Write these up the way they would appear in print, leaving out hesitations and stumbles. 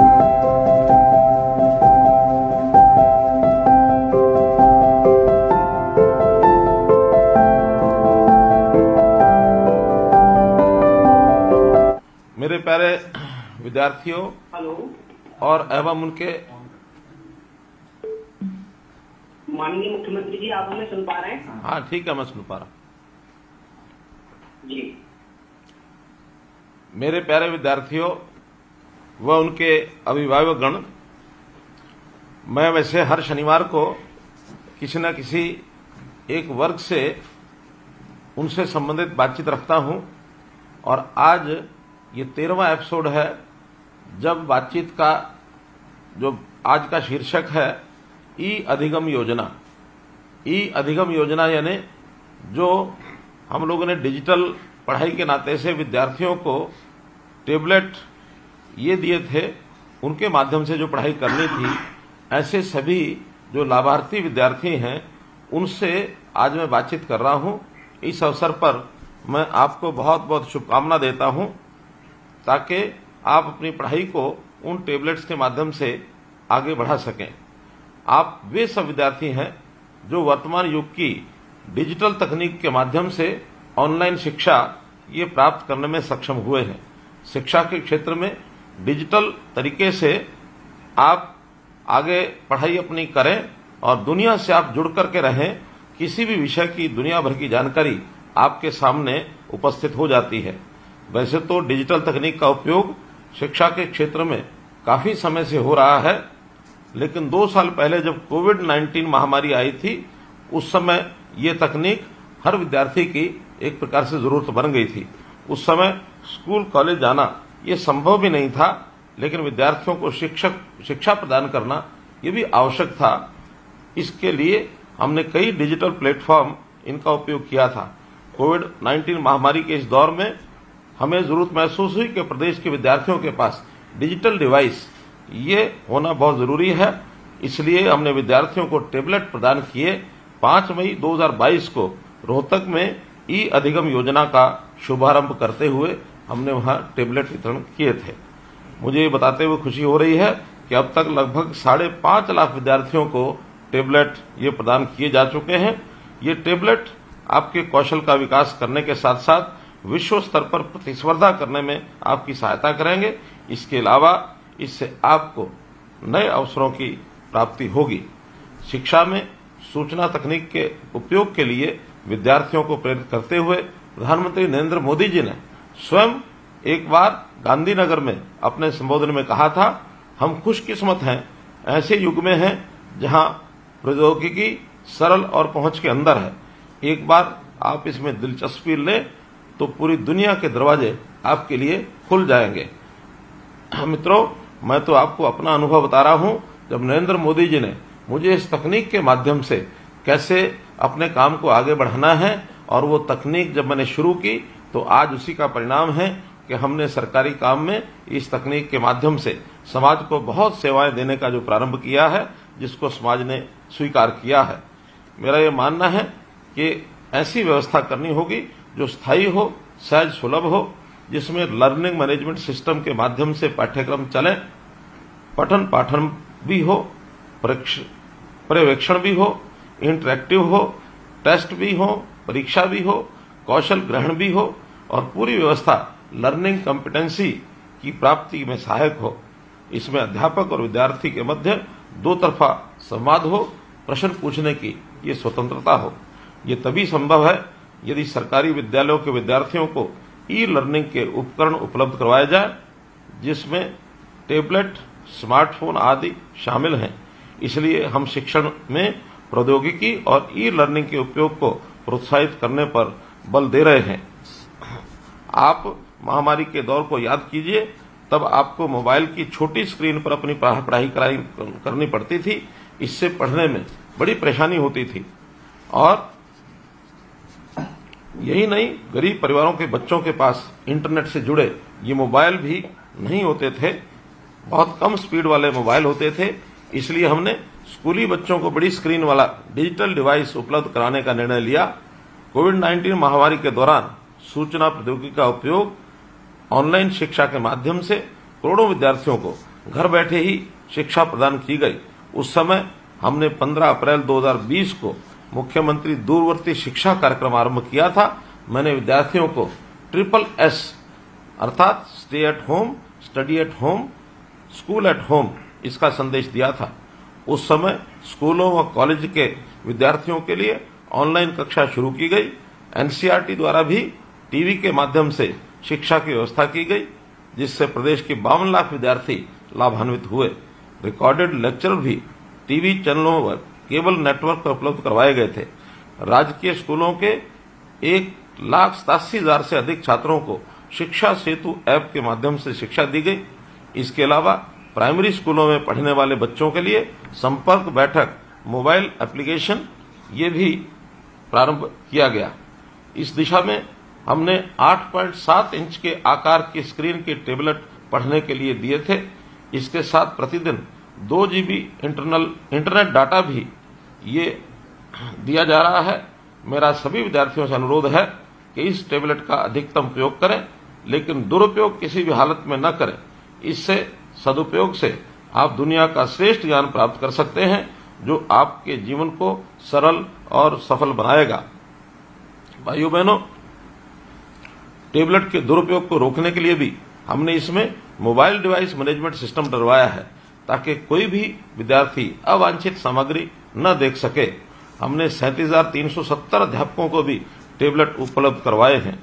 मेरे प्यारे विद्यार्थियों और एवं उनके माननीय मुख्यमंत्री जी, आप हमें सुन पा रहे हैं? हाँ ठीक है, मैं सुन पा रहा हूं जी। मेरे प्यारे विद्यार्थियों व उनके अभिभावकगण, मैं वैसे हर शनिवार को किसी न किसी एक वर्ग से उनसे संबंधित बातचीत रखता हूं और आज ये 13वां एपिसोड है जब बातचीत का जो आज का शीर्षक है ई अधिगम योजना। ई अधिगम योजना यानी जो हम लोगों ने डिजिटल पढ़ाई के नाते से विद्यार्थियों को टेबलेट ये दिए थे, उनके माध्यम से जो पढ़ाई करनी थी, ऐसे सभी जो लाभार्थी विद्यार्थी हैं उनसे आज मैं बातचीत कर रहा हूं। इस अवसर पर मैं आपको बहुत बहुत शुभकामना देता हूं ताकि आप अपनी पढ़ाई को उन टेबलेट्स के माध्यम से आगे बढ़ा सकें। आप वे सब विद्यार्थी हैं जो वर्तमान युग की डिजिटल तकनीक के माध्यम से ऑनलाइन शिक्षा ये प्राप्त करने में सक्षम हुए हैं। शिक्षा के क्षेत्र में डिजिटल तरीके से आप आगे पढ़ाई अपनी करें और दुनिया से आप जुड़ करके रहें। किसी भी विषय की दुनिया भर की जानकारी आपके सामने उपस्थित हो जाती है। वैसे तो डिजिटल तकनीक का उपयोग शिक्षा के क्षेत्र में काफी समय से हो रहा है, लेकिन 2 साल पहले जब कोविड-19 महामारी आई थी, उस समय ये तकनीक हर विद्यार्थी की एक प्रकार से जरूरत बन गई थी। उस समय स्कूल कॉलेज जाना ये संभव भी नहीं था, लेकिन विद्यार्थियों को शिक्षा प्रदान करना ये भी आवश्यक था। इसके लिए हमने कई डिजिटल प्लेटफॉर्म इनका उपयोग किया था। कोविड-19 महामारी के इस दौर में हमें जरूरत महसूस हुई कि प्रदेश के विद्यार्थियों के पास डिजिटल डिवाइस ये होना बहुत जरूरी है। इसलिए हमने विद्यार्थियों को टेबलेट प्रदान किए। 5 मई 2022 को रोहतक में ई अधिगम योजना का शुभारंभ करते हुए हमने वहां टेबलेट वितरण किए थे। मुझे ये बताते हुए खुशी हो रही है कि अब तक लगभग 5.5 लाख विद्यार्थियों को टेबलेट ये प्रदान किए जा चुके हैं। ये टेबलेट आपके कौशल का विकास करने के साथ साथ विश्व स्तर पर प्रतिस्पर्धा करने में आपकी सहायता करेंगे। इसके अलावा इससे आपको नए अवसरों की प्राप्ति होगी। शिक्षा में सूचना तकनीक के उपयोग के लिए विद्यार्थियों को प्रेरित करते हुए प्रधानमंत्री नरेंद्र मोदी जी ने स्वयं एक बार गांधीनगर में अपने संबोधन में कहा था, हम खुशकिस्मत हैं, ऐसे युग में हैं जहां प्रौद्योगिकी सरल और पहुंच के अंदर है। एक बार आप इसमें दिलचस्पी लें तो पूरी दुनिया के दरवाजे आपके लिए खुल जाएंगे। मित्रों, मैं तो आपको अपना अनुभव बता रहा हूं। जब नरेंद्र मोदी जी ने मुझे इस तकनीक के माध्यम से कैसे अपने काम को आगे बढ़ाना है और वो तकनीक जब मैंने शुरू की तो आज उसी का परिणाम है कि हमने सरकारी काम में इस तकनीक के माध्यम से समाज को बहुत सेवाएं देने का जो प्रारंभ किया है, जिसको समाज ने स्वीकार किया है। मेरा ये मानना है कि ऐसी व्यवस्था करनी होगी जो स्थायी हो, सहज सुलभ हो, जिसमें लर्निंग मैनेजमेंट सिस्टम के माध्यम से पाठ्यक्रम चले, पठन पाठन भी हो, पर्यवेक्षण भी हो, इंटरेक्टिव हो, टेस्ट भी हो, परीक्षा भी हो, कौशल ग्रहण भी हो और पूरी व्यवस्था लर्निंग कॉम्पिटेंसी की प्राप्ति में सहायक हो। इसमें अध्यापक और विद्यार्थी के मध्य 2 तरफा संवाद हो, प्रश्न पूछने की ये स्वतंत्रता हो। ये तभी संभव है यदि सरकारी विद्यालयों के विद्यार्थियों को ई लर्निंग के उपकरण उपलब्ध करवाए जाए, जिसमें टेबलेट, स्मार्टफोन आदि शामिल हैं। इसलिए हम शिक्षण में प्रौद्योगिकी और ई लर्निंग के उपयोग को प्रोत्साहित करने पर बल दे रहे हैं। आप महामारी के दौर को याद कीजिए, तब आपको मोबाइल की छोटी स्क्रीन पर अपनी पढ़ाई करनी पड़ती थी। इससे पढ़ने में बड़ी परेशानी होती थी। और यही नहीं, गरीब परिवारों के बच्चों के पास इंटरनेट से जुड़े ये मोबाइल भी नहीं होते थे, बहुत कम स्पीड वाले मोबाइल होते थे। इसलिए हमने स्कूली बच्चों को बड़ी स्क्रीन वाला डिजिटल डिवाइस उपलब्ध कराने का निर्णय लिया। कोविड-19 महामारी के दौरान सूचना प्रौद्योगिकी का उपयोग ऑनलाइन शिक्षा के माध्यम से करोड़ों विद्यार्थियों को घर बैठे ही शिक्षा प्रदान की गई। उस समय हमने 15 अप्रैल 2020 को मुख्यमंत्री दूरवर्ती शिक्षा कार्यक्रम आरंभ किया था। मैंने विद्यार्थियों को SSS अर्थात stay at home, study at home, school at home इसका संदेश दिया था। उस समय स्कूलों व कॉलेज के विद्यार्थियों के लिए ऑनलाइन कक्षा शुरू की गई। NCERT द्वारा भी टीवी के माध्यम से शिक्षा की व्यवस्था की गई, जिससे प्रदेश के 52 लाख विद्यार्थी लाभान्वित हुए। रिकॉर्डेड लेक्चर भी टीवी चैनलों पर केबल नेटवर्क पर उपलब्ध करवाए गए थे। राजकीय स्कूलों के 1,87,000 से अधिक छात्रों को शिक्षा सेतु ऐप के माध्यम से शिक्षा दी गई। इसके अलावा प्राइमरी स्कूलों में पढ़ने वाले बच्चों के लिए संपर्क बैठक मोबाइल एप्लीकेशन ये भी प्रारंभ किया गया। इस दिशा में हमने 8.7 इंच के आकार की स्क्रीन के टेबलेट पढ़ने के लिए दिए थे। इसके साथ प्रतिदिन 2 GB इंटरनेट डाटा भी ये दिया जा रहा है। मेरा सभी विद्यार्थियों से अनुरोध है कि इस टेबलेट का अधिकतम उपयोग करें, लेकिन दुरुपयोग किसी भी हालत में न करें। इससे सदुपयोग से आप दुनिया का श्रेष्ठ ज्ञान प्राप्त कर सकते हैं, जो आपके जीवन को सरल और सफल बनाएगा। भाइयों बहनों, टेबलेट के दुरुपयोग को रोकने के लिए भी हमने इसमें मोबाइल डिवाइस मैनेजमेंट सिस्टम डलवाया है, ताकि कोई भी विद्यार्थी अवांछित सामग्री न देख सके। हमने 37,370 अध्यापकों को भी टेबलेट उपलब्ध करवाए हैं,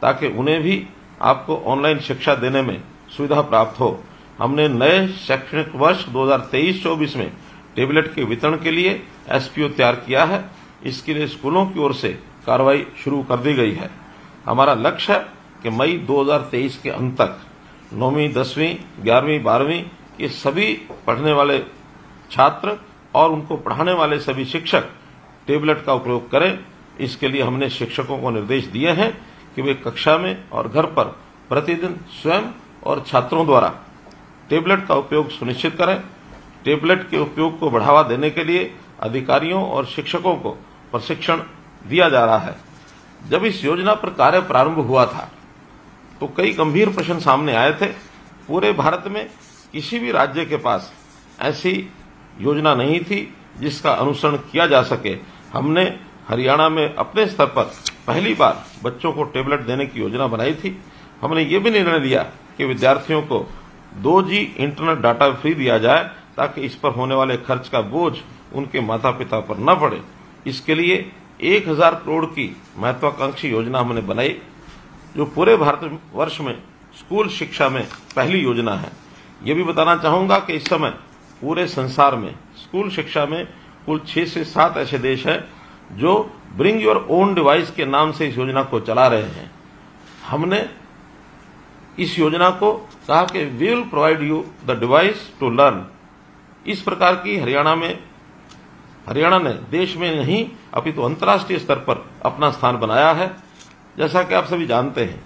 ताकि उन्हें भी आपको ऑनलाइन शिक्षा देने में सुविधा प्राप्त हो। हमने नए शैक्षणिक वर्ष 2023-24 में टेबलेट के वितरण के लिए SPO तैयार किया है। इसके लिए स्कूलों की ओर से कार्रवाई शुरू कर दी गई है। हमारा लक्ष्य है कि मई 2023 के अंत तक 9वीं, 10वीं, 11वीं, 12वीं के सभी पढ़ने वाले छात्र और उनको पढ़ाने वाले सभी शिक्षक टेबलेट का उपयोग करें। इसके लिए हमने शिक्षकों को निर्देश दिए हैं कि वे कक्षा में और घर पर प्रतिदिन स्वयं और छात्रों द्वारा टेबलेट का उपयोग सुनिश्चित करें। टेबलेट के उपयोग को बढ़ावा देने के लिए अधिकारियों और शिक्षकों को प्रशिक्षण दिया जा रहा है। जब इस योजना पर कार्य प्रारंभ हुआ था तो कई गंभीर प्रश्न सामने आए थे। पूरे भारत में किसी भी राज्य के पास ऐसी योजना नहीं थी जिसका अनुसरण किया जा सके। हमने हरियाणा में अपने स्तर पर पहली बार बच्चों को टेबलेट देने की योजना बनाई थी। हमने ये भी निर्णय लिया कि विद्यार्थियों को 2G इंटरनेट डाटा फ्री दिया जाए, ताकि इस पर होने वाले खर्च का बोझ उनके माता पिता पर न पड़े। इसके लिए 1,000 करोड़ की महत्वाकांक्षी योजना हमने बनाई, जो पूरे भारत वर्ष में स्कूल शिक्षा में पहली योजना है। ये भी बताना चाहूंगा कि इस समय पूरे संसार में स्कूल शिक्षा में कुल 6 से 7 ऐसे देश हैं जो ब्रिंग योर ओन डिवाइस के नाम से इस योजना को चला रहे हैं। हमने इस योजना को कहा कि we will provide you the device to learn. इस प्रकार की हरियाणा ने देश में नहीं अपितु अंतर्राष्ट्रीय स्तर पर अपना स्थान बनाया है। जैसा कि आप सभी जानते हैं,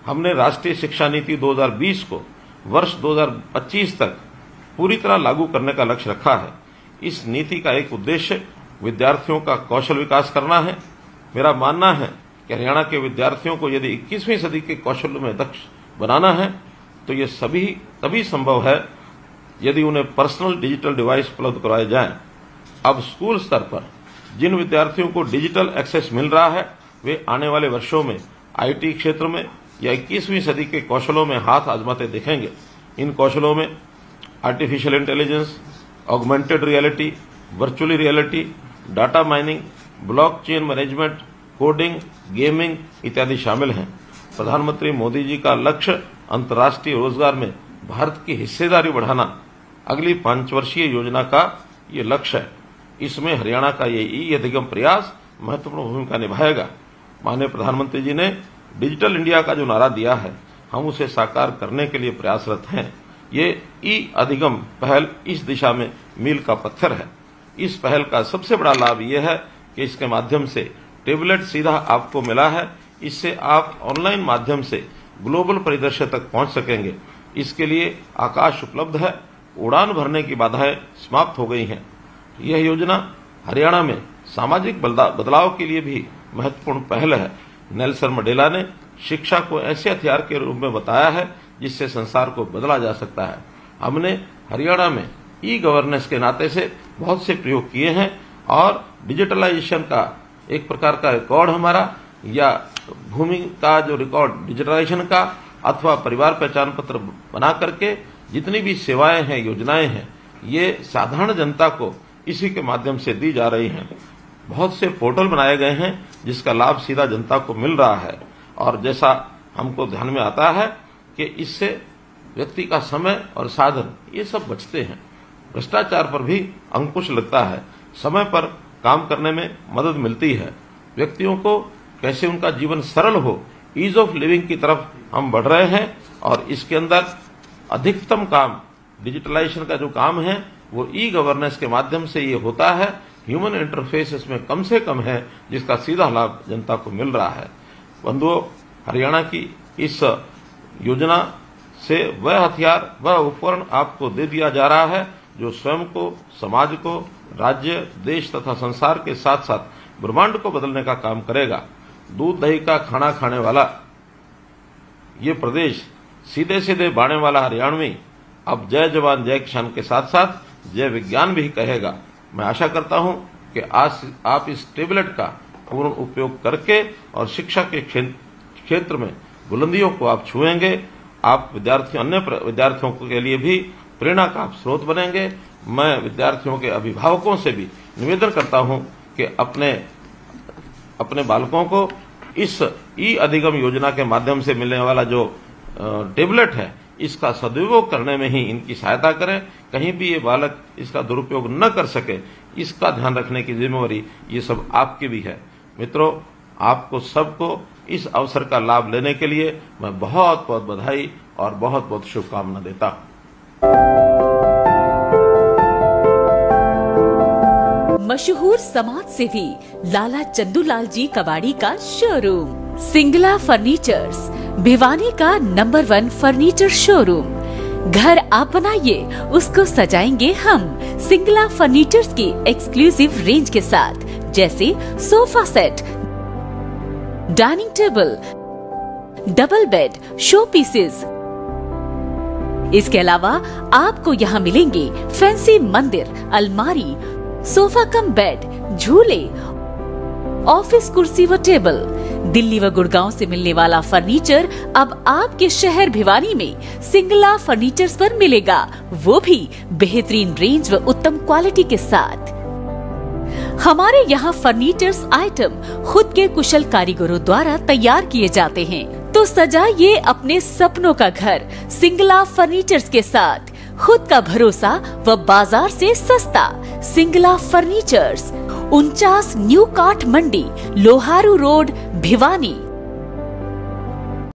हमने राष्ट्रीय शिक्षा नीति 2020 को वर्ष 2025 तक पूरी तरह लागू करने का लक्ष्य रखा है। इस नीति का एक उद्देश्य विद्यार्थियों का कौशल विकास करना है। मेरा मानना है कि हरियाणा के विद्यार्थियों को यदि 21वीं सदी के कौशल में दक्ष बनाना है तो ये सभी तभी संभव है यदि उन्हें पर्सनल डिजिटल डिवाइस उपलब्ध करवाए जाएं। अब स्कूल स्तर पर जिन विद्यार्थियों को डिजिटल एक्सेस मिल रहा है, वे आने वाले वर्षों में IT क्षेत्र में या 21वीं सदी के कौशलों में हाथ आजमाते दिखेंगे। इन कौशलों में artificial intelligence, augmented reality, virtual reality, data mining, blockchain management, coding, gaming इत्यादि शामिल हैं। प्रधानमंत्री मोदी जी का लक्ष्य अंतर्राष्ट्रीय रोजगार में भारत की हिस्सेदारी बढ़ाना अगली 5 वर्षीय योजना का ये लक्ष्य है। इसमें हरियाणा का ये अधिगम प्रयास महत्वपूर्ण भूमिका निभाएगा। माननीय प्रधानमंत्री जी ने डिजिटल इंडिया का जो नारा दिया है, हम उसे साकार करने के लिए प्रयासरत हैं। ये अधिगम पहल इस दिशा में मील का पत्थर है। इस पहल का सबसे बड़ा लाभ यह है कि इसके माध्यम से टेबलेट सीधा आपको मिला है। इससे आप ऑनलाइन माध्यम से ग्लोबल परिदृश्य तक पहुंच सकेंगे। इसके लिए आकाश उपलब्ध है। उड़ान भरने की बाधाएं समाप्त हो गई हैं। यह योजना हरियाणा में सामाजिक बदलाव के लिए भी महत्वपूर्ण पहल है। नेल्सन मंडेला ने शिक्षा को ऐसे हथियार के रूप में बताया है जिससे संसार को बदला जा सकता है। हमने हरियाणा में ई गवर्नेंस के नाते से बहुत से प्रयोग किए हैं और डिजिटलाइजेशन का एक प्रकार का रिकॉर्ड हमारा, या भूमि का जो रिकॉर्ड डिजिटलाइजेशन का अथवा परिवार पहचान पत्र बना करके जितनी भी सेवाएं हैं, योजनाएं हैं, ये साधारण जनता को इसी के माध्यम से दी जा रही हैं। बहुत से पोर्टल बनाए गए हैं जिसका लाभ सीधा जनता को मिल रहा है और जैसा हमको ध्यान में आता है कि इससे व्यक्ति का समय और साधन ये सब बचते हैं। भ्रष्टाचार पर भी अंकुश लगता है, समय पर काम करने में मदद मिलती है, व्यक्तियों को कैसे उनका जीवन सरल हो, ईज ऑफ लिविंग की तरफ हम बढ़ रहे हैं और इसके अंदर अधिकतम काम डिजिटलाइजेशन का जो काम है वो ई गवर्नेंस के माध्यम से ये होता है। ह्यूमन इंटरफेस इसमें कम से कम है जिसका सीधा लाभ जनता को मिल रहा है। बंधुओं, हरियाणा की इस योजना से वह हथियार, वह उपकरण आपको दे दिया जा रहा है जो स्वयं को, समाज को, राज्य, देश तथा संसार के साथ साथ ब्रह्मांड को बदलने का काम करेगा। दूध दही का खाना खाने वाला ये प्रदेश, सीधे सीधे बाणे वाला हरियाणवी अब जय जवान जय किसान के साथ साथ जय विज्ञान भी कहेगा। मैं आशा करता हूं कि आज आप इस टेबलेट का पूर्ण उपयोग करके और शिक्षा के क्षेत्र में बुलंदियों को आप छुएंगे। आप विद्यार्थियों, अन्य विद्यार्थियों के लिए भी प्रेरणा का आप स्रोत बनेंगे। मैं विद्यार्थियों के अभिभावकों से भी निवेदन करता हूं कि अपने बालकों को इस ई अधिगम योजना के माध्यम से मिलने वाला जो टेबलेट है इसका सदुपयोग करने में ही इनकी सहायता करें। कहीं भी ये बालक इसका दुरुपयोग न कर सके, इसका ध्यान रखने की जिम्मेवारी ये सब आपकी भी है। मित्रों, आपको सबको इस अवसर का लाभ लेने के लिए मैं बहुत बहुत बधाई और बहुत बहुत शुभकामना देता हूं। मशहूर समाज सेवी लाला चंदूलाल जी कबाड़ी का शोरूम सिंगला फर्नीचर्स, भिवानी का नंबर 1 फर्नीचर शोरूम। घर आप बनाइए, उसको सजाएंगे हम। सिंगला फर्नीचर्स की एक्सक्लूसिव रेंज के साथ, जैसे sofa set, dining table, double bed, show pieces. इसके अलावा आपको यहाँ मिलेंगे फैंसी मंदिर, अलमारी, सोफा कम बेड, झूले, ऑफिस कुर्सी व टेबल। दिल्ली व गुड़गांव से मिलने वाला फर्नीचर अब आपके शहर भिवानी में सिंगला फर्नीचर्स पर मिलेगा, वो भी बेहतरीन रेंज व उत्तम क्वालिटी के साथ। हमारे यहाँ फर्नीचर्स आइटम खुद के कुशल कारीगरों द्वारा तैयार किए जाते हैं। तो सजाइए अपने सपनों का घर सिंगला फर्नीचर्स के साथ। खुद का भरोसा व बाजार से सस्ता। सिंगला फर्नीचर्स, 49 न्यू काठ मंडी, लोहारू रोड, भिवानी।